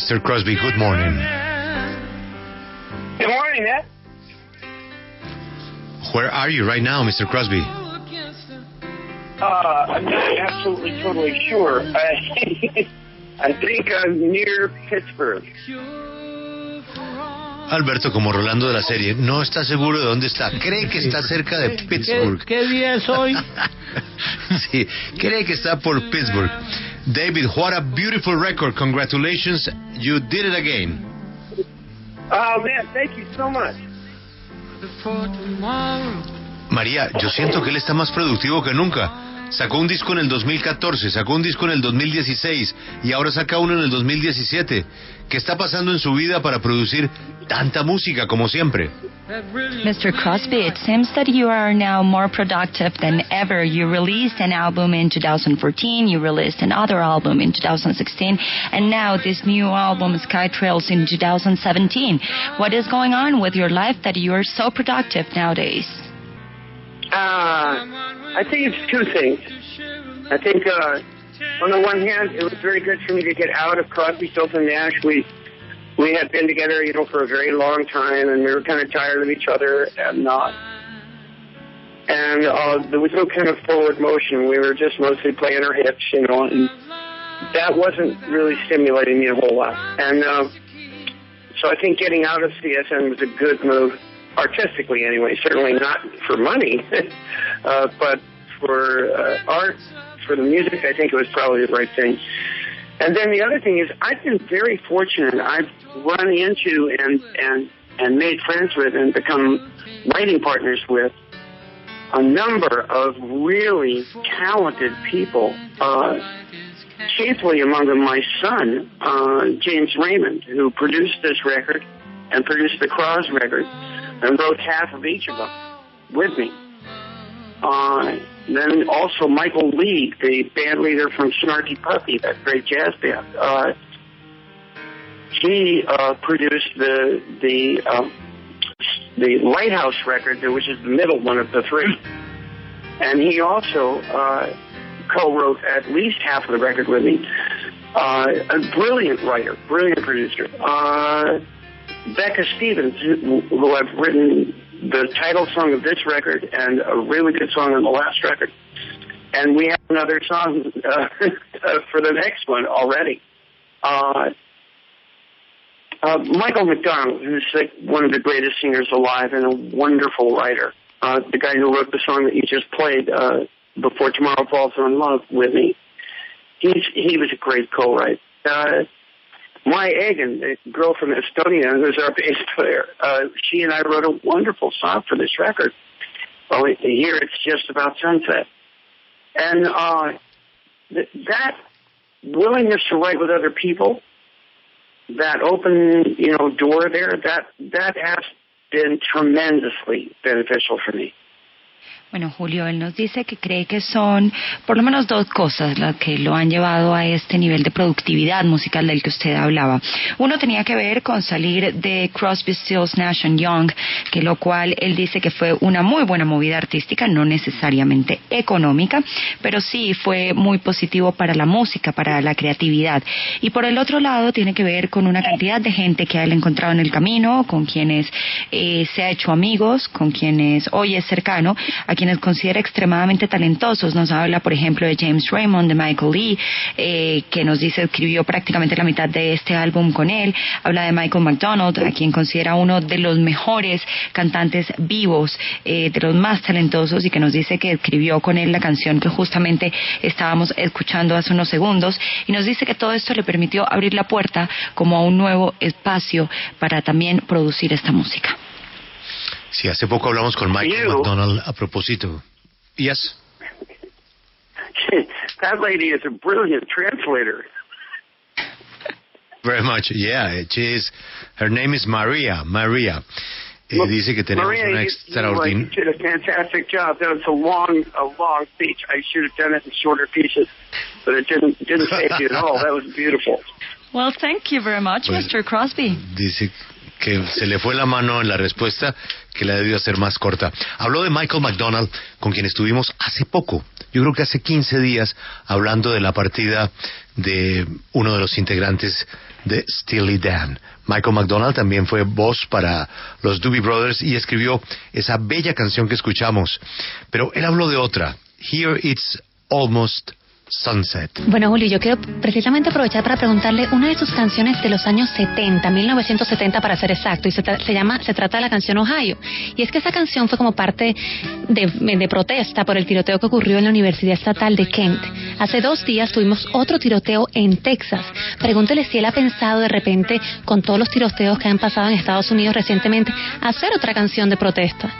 Mr. Crosby, good morning. Good morning, Matt. Where are you right now, Mr. Crosby? I'm not absolutely totally sure. I think I'm near Pittsburgh. Alberto, como Rolando de la serie, no está seguro de dónde está. Cree que está cerca de Pittsburgh. ¿Qué día es hoy? Sí, cree que está por Pittsburgh. David, what a beautiful record. Congratulations. You did it again. Oh, man, thank you so much. María, yo siento que él está más productivo que nunca. Sacó un disco en el 2014, sacó un disco en el 2016 y ahora saca uno en el 2017. ¿Qué está pasando en su vida para producir tanta música como siempre? Mr. Crosby, it seems that you are now more productive than ever. You released an album in 2014, you released another album in 2016, and now this new album, Sky Trails, in 2017. What is going on with your life that you are so productive nowadays? I think it's two things. I think, on the one hand, it was very good for me to get out of Crosby, Stills and Nash. We had been together, for a very long time, and we were kind of tired of each other, and there was no kind of forward motion. We were just mostly playing our hits, and that wasn't really stimulating me a whole lot. And so I think getting out of CSN was a good move, artistically anyway. Certainly not for money, but for art, for the music, I think it was probably the right thing. And then the other thing is, I've been very fortunate. I've run into and made friends with and become writing partners with a number of really talented people, chiefly among them my son, James Raymond, who produced this record and produced the Cross record and wrote half of each of them with me. Then also Michael League, the band leader from Snarky Puppy, that great jazz band. He produced the Lighthouse record, which is the middle one of the three. And he also co-wrote at least half of the record with me. A brilliant writer, brilliant producer. Becca Stevens, who I've written the title song of this record and a really good song on the last record. And we have another song for the next one already. Michael McDonald, who's like one of the greatest singers alive and a wonderful writer. The guy who wrote the song that you just played, Before Tomorrow Falls in Love, with me. He was a great co-writer. Maya Egan, the girl from Estonia, who's our bass player, she and I wrote a wonderful song for this record. Well, here it's just about sunset. And that willingness to write with other people, that open, door there, that has been tremendously beneficial for me. Bueno, Julio, él nos dice que cree que son por lo menos dos cosas las que lo han llevado a este nivel de productividad musical del que usted hablaba. Uno tenía que ver con salir de Crosby, Stills, Nash Young, que lo cual él dice que fue una muy buena movida artística, no necesariamente económica, pero sí fue muy positivo para la música, para la creatividad. Y por el otro lado tiene que ver con una cantidad de gente que él ha encontrado en el camino, con quienes se ha hecho amigos, con quienes hoy es cercano, a quienes considera extremadamente talentosos. Nos habla, por ejemplo, de James Raymond, de Michael Lee, que nos dice escribió prácticamente la mitad de este álbum con él. Habla de Michael McDonald, a quien considera uno de los mejores cantantes vivos, de los más talentosos, y que nos dice que escribió con él la canción que justamente estábamos escuchando hace unos segundos, y nos dice que todo esto le permitió abrir la puerta como a un nuevo espacio para también producir esta música. Sí, hace poco hablamos con Michael McDonald a propósito. Yes. That lady is a brilliant translator. Very much, yeah. Her name is Maria. Dice que tenemos Maria, una extraordinaria. You did a fantastic job. That was a long speech. I should have done it in shorter pieces, but it didn't take you at all. That was beautiful. Well, thank you very much, Mr. Crosby. Dice que se le fue la mano en la respuesta, que la debió hacer más corta. Habló de Michael McDonald, con quien estuvimos hace poco, yo creo que hace 15 días, hablando de la partida de uno de los integrantes de Steely Dan. Michael McDonald también fue voz para los Doobie Brothers y escribió esa bella canción que escuchamos. Pero él habló de otra. Here It's Almost Sunset. Bueno, Julio, yo quiero precisamente aprovechar para preguntarle una de sus canciones de los años 70, 1970 para ser exacto, y se trata de la canción Ohio. Y es que esa canción fue como parte de protesta por el tiroteo que ocurrió en la Universidad Estatal de Kent. Hace 2 días tuvimos otro tiroteo en Texas. Pregúntele si él ha pensado de repente, con todos los tiroteos que han pasado en Estados Unidos recientemente, hacer otra canción de protesta.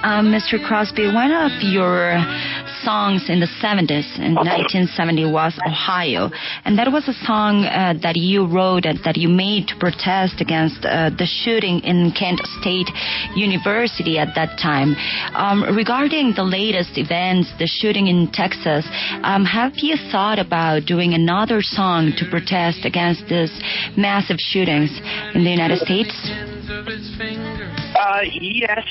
Mr. Crosby, one of your songs in the 70s, in 1970, was Ohio. And that was a song that you wrote, that you made to protest against the shooting in Kent State University at that time. Regarding the latest events, the shooting in Texas, have you thought about doing another song to protest against these massive shootings in the United States? Yes.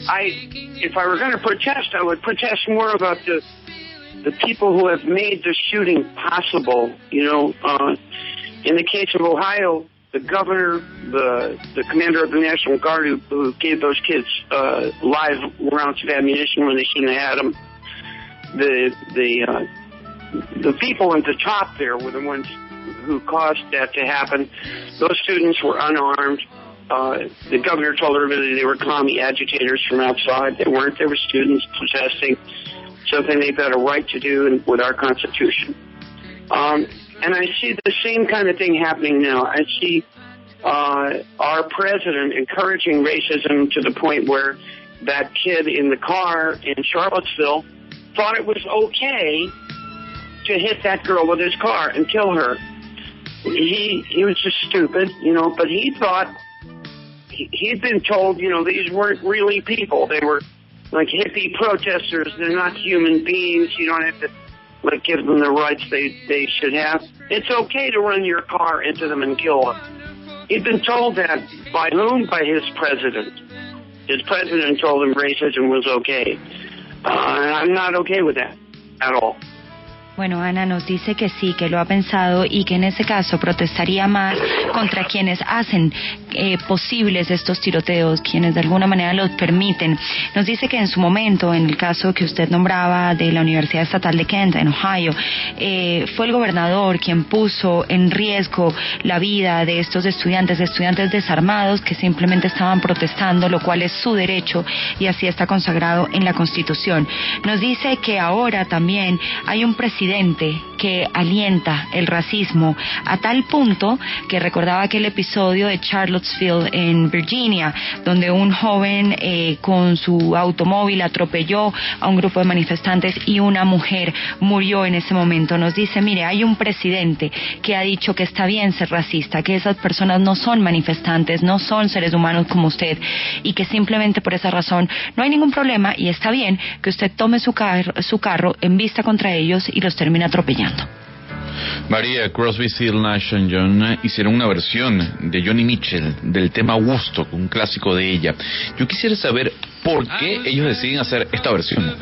If I were going to protest, I would protest more about the people who have made the shooting possible. You know, in the case of Ohio, the governor, the commander of the National Guard who gave those kids live rounds of ammunition when they shouldn't have had them. The people at the top there were the ones who caused that to happen. Those students were unarmed. The governor told everybody they were commie agitators from outside. They weren't. They were students protesting something they've got a right to do with our Constitution. And I see the same kind of thing happening now. I see our president encouraging racism to the point where that kid in the car in Charlottesville thought it was okay to hit that girl with his car and kill her. He was just stupid, you know, but he thought he'd been told, you know, these weren't really people. They were like hippie protesters. They're not human beings. You don't have to like give them the rights they should have. It's okay to run your car into them and kill them. He'd been told that by whom? By his president. His president told him racism was okay. I'm not okay with that at all. Bueno, Ana nos dice que sí, que lo ha pensado y que en ese caso protestaría más contra quienes hacen posibles estos tiroteos, quienes de alguna manera los permiten. Nos dice que en su momento, en el caso que usted nombraba de la Universidad Estatal de Kent, en Ohio, fue el gobernador quien puso en riesgo la vida de estos estudiantes desarmados que simplemente estaban protestando, lo cual es su derecho y así está consagrado en la Constitución. Nos dice que ahora también hay un presidente que alienta el racismo a tal punto que recordaba aquel episodio de Charlottesville en Virginia, donde un joven con su automóvil atropelló a un grupo de manifestantes y una mujer murió en ese momento. Nos dice, mire, hay un presidente que ha dicho que está bien ser racista, que esas personas no son manifestantes, no son seres humanos como usted y que simplemente por esa razón no hay ningún problema y está bien que usted tome su carro, embista contra ellos y los termina atropellando. María, Crosby, Stills, Nash Young hicieron una versión de Joni Mitchell del tema Woodstock, un clásico de ella. Yo quisiera saber por qué ellos deciden hacer esta versión.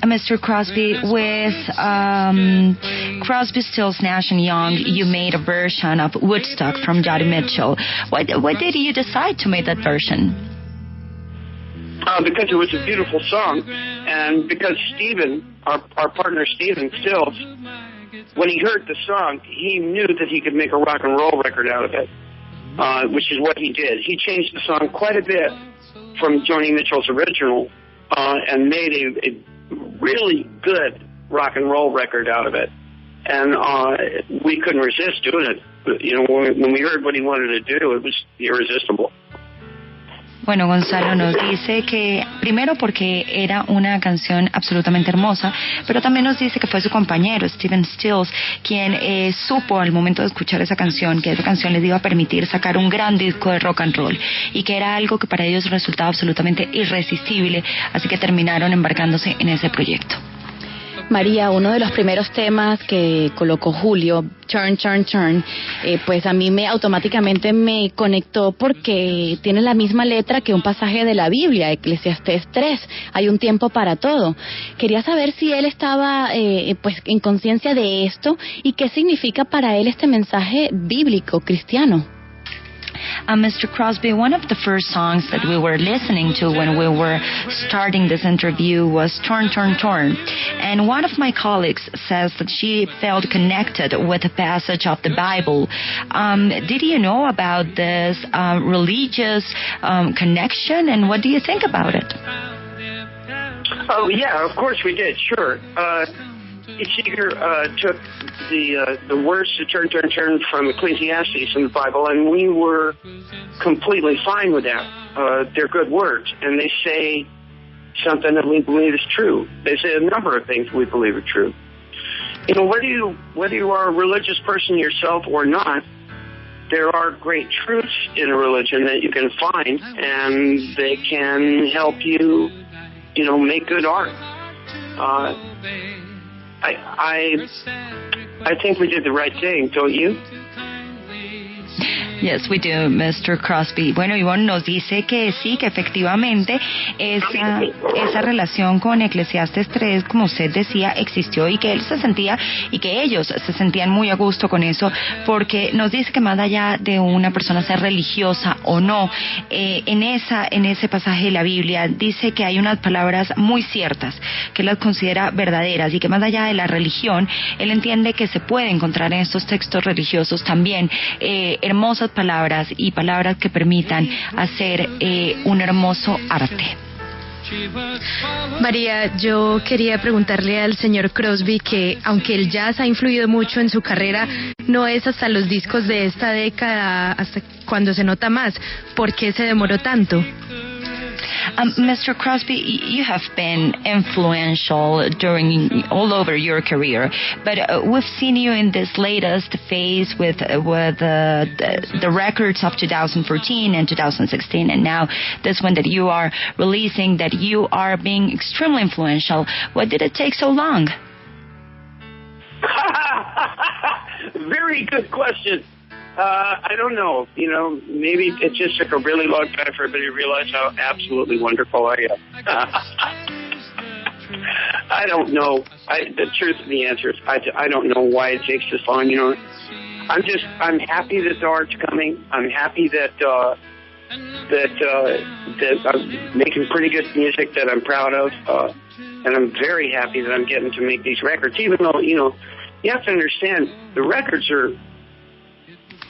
Mr. Crosby, with Crosby, Stills, Nash Young, you made a version of Woodstock from Joni Mitchell. Why did you decide to make that version? Because it was a beautiful song, and because Stephen, our partner Stephen Stills, when he heard the song, he knew that he could make a rock and roll record out of it, which is what he did. He changed the song quite a bit from Joni Mitchell's original and made a really good rock and roll record out of it. And we couldn't resist doing it. You know, when we heard what he wanted to do, it was irresistible. Bueno, Gonzalo nos dice que primero porque era una canción absolutamente hermosa, pero también nos dice que fue su compañero Stephen Stills quien supo al momento de escuchar esa canción que esa canción les iba a permitir sacar un gran disco de rock and roll y que era algo que para ellos resultaba absolutamente irresistible, así que terminaron embarcándose en ese proyecto. María, uno de los primeros temas que colocó Julio, Turn, Turn, Turn, pues a mí automáticamente me conectó porque tiene la misma letra que un pasaje de la Biblia, Eclesiastés 3, hay un tiempo para todo. Quería saber si él estaba pues en conciencia de esto y qué significa para él este mensaje bíblico, cristiano. Mr. Crosby, one of the first songs that we were listening to when we were starting this interview was Torn, Torn, Torn. And one of my colleagues says that she felt connected with a passage of the Bible. Did you know about this religious connection, and what do you think about it? Oh, yeah, of course we did, sure. Seeger took the words to turn, turn, turn from Ecclesiastes in the Bible, and we were completely fine with that. They're good words, and they say something that we believe is true. They say a number of things we believe are true. You know, whether you are a religious person yourself or not, there are great truths in a religion that you can find, and they can help you, you know, make good art. I think we did the right thing, don't you? Yes, we do, Mr. Crosby. Bueno, Ivonne nos dice que sí, que efectivamente esa relación con Eclesiastes 3, como usted decía, existió y que él se sentía y que ellos se sentían muy a gusto con eso, porque nos dice que más allá de una persona ser religiosa o no, en ese pasaje de la Biblia dice que hay unas palabras muy ciertas, que las considera verdaderas y que más allá de la religión, él entiende que se puede encontrar en estos textos religiosos también hermosas palabras y palabras que permitan hacer un hermoso arte. María, yo quería preguntarle al señor Crosby que aunque el jazz ha influido mucho en su carrera, no es hasta los discos de esta década hasta cuando se nota más. ¿Por qué se demoró tanto? Mr. Crosby, you have been influential during all over your career, but we've seen you in this latest phase with the records of 2014 and 2016, and now this one that you are releasing, that you are being extremely influential. Why did it take so long? Very good question. I don't know. You know, maybe it just took a really long time for everybody to realize how absolutely wonderful I am. I don't know. The truth of the answer is I don't know why it takes this long. You know, I'm happy that the art's coming. I'm happy that I'm making pretty good music that I'm proud of, and I'm very happy that I'm getting to make these records. Even though, you know, you have to understand the records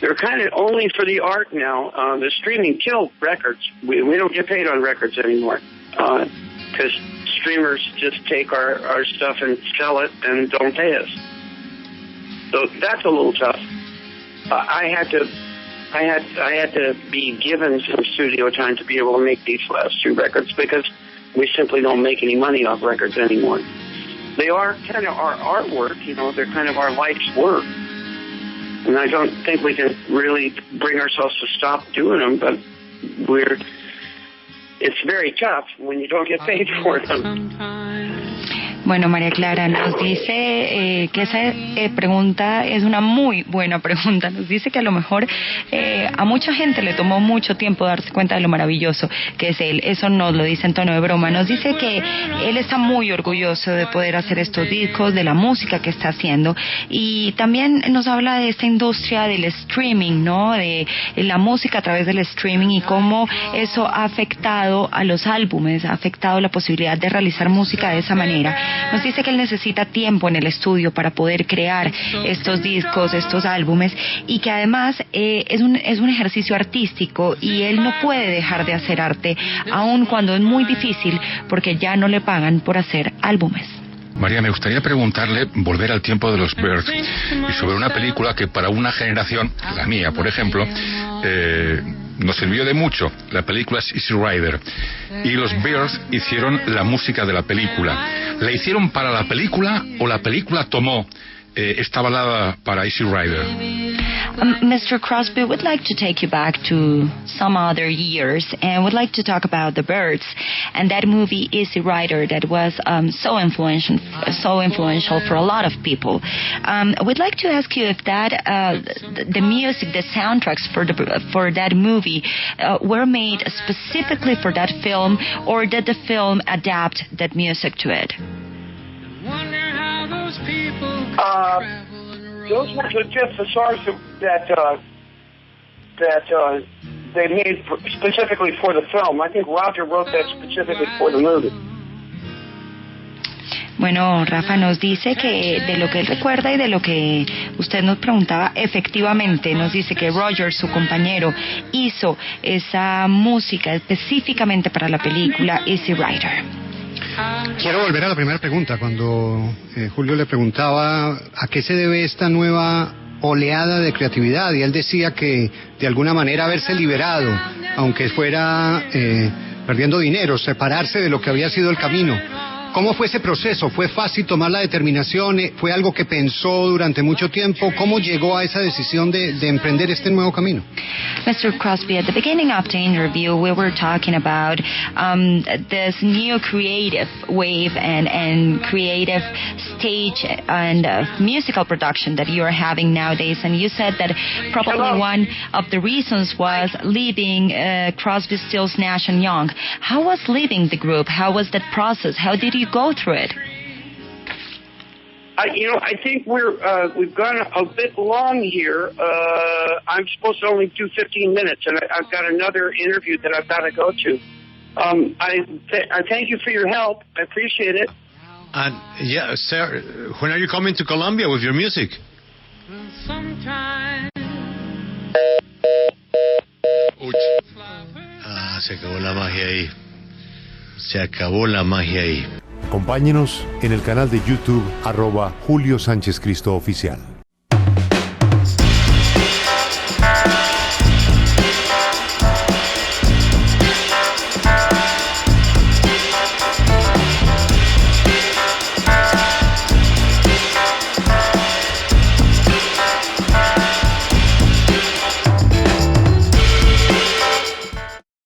they're kind of only for the art now. The streaming killed records. We don't get paid on records anymore because streamers just take our stuff and sell it and don't pay us. So that's a little tough. I had to be given some studio time to be able to make these last two records because we simply don't make any money off records anymore. They are kind of our artwork, you know. They're kind of our life's work. And I don't think we can really bring ourselves to stop doing them, but it's very tough when you don't get paid for them. Bueno, María Clara nos dice que esa pregunta es una muy buena pregunta. Nos dice que a lo mejor a mucha gente le tomó mucho tiempo darse cuenta de lo maravilloso que es él. Eso nos lo dice en tono de broma. Nos dice que él está muy orgulloso de poder hacer estos discos, de la música que está haciendo. Y también nos habla de esta industria del streaming, ¿no? De la música a través del streaming y cómo eso ha afectado a los álbumes, ha afectado la posibilidad de realizar música de esa manera. Nos dice que él necesita tiempo en el estudio para poder crear estos discos, estos álbumes, y que además es un ejercicio artístico y él no puede dejar de hacer arte, aun cuando es muy difícil, porque ya no le pagan por hacer álbumes. María, me gustaría preguntarle, volver al tiempo de los Byrds, y sobre una película que para una generación, la mía, por ejemplo, nos sirvió de mucho. La película es Easy Rider, y los Byrds hicieron la música de la película. ¿La hicieron para la película o la película tomó esta balada para Easy Rider? Mr. Crosby, would like to take you back to some other years, and would like to talk about the Byrds and that movie Easy Rider that was so influential for a lot of people. We'd like to ask you if that the music, the soundtracks for that movie were made specifically for that film, or did the film adapt that music to it? Those were just the songs that they made specifically for the film. I think Roger wrote that specifically for the movie. Bueno, Rafa nos dice que de lo que él recuerda y de lo que usted nos preguntaba, efectivamente nos dice que Roger, su compañero, hizo esa música específicamente para la película Easy Rider. Quiero volver a la primera pregunta, cuando Julio le preguntaba a qué se debe esta nueva oleada de creatividad, y él decía que de alguna manera haberse liberado, aunque fuera perdiendo dinero, separarse de lo que había sido el camino. ¿Cómo fue ese proceso? ¿Fue fácil tomar la determinación? ¿Fue algo que pensó durante mucho tiempo? ¿Cómo llegó a esa decisión de emprender este nuevo camino? Mr. Crosby, at the beginning of the interview, we were talking about this new creative wave and creative stage and musical production that you are having nowadays. And you said that probably one of the reasons was leaving Crosby, Stills, Nash Young. How was leaving the group? How was that process? How did you go through it? I think we've gone a bit long here. I'm supposed to only do 15 minutes, and I've got another interview that I've got to go to. I thank you for your help. I appreciate it. And yeah, sir, when are you coming to Colombia with your music? Se acabó la magia ahí. Se acabó la magia ahí. Acompáñenos en el canal de YouTube @Julio Sánchez Cristo Oficial.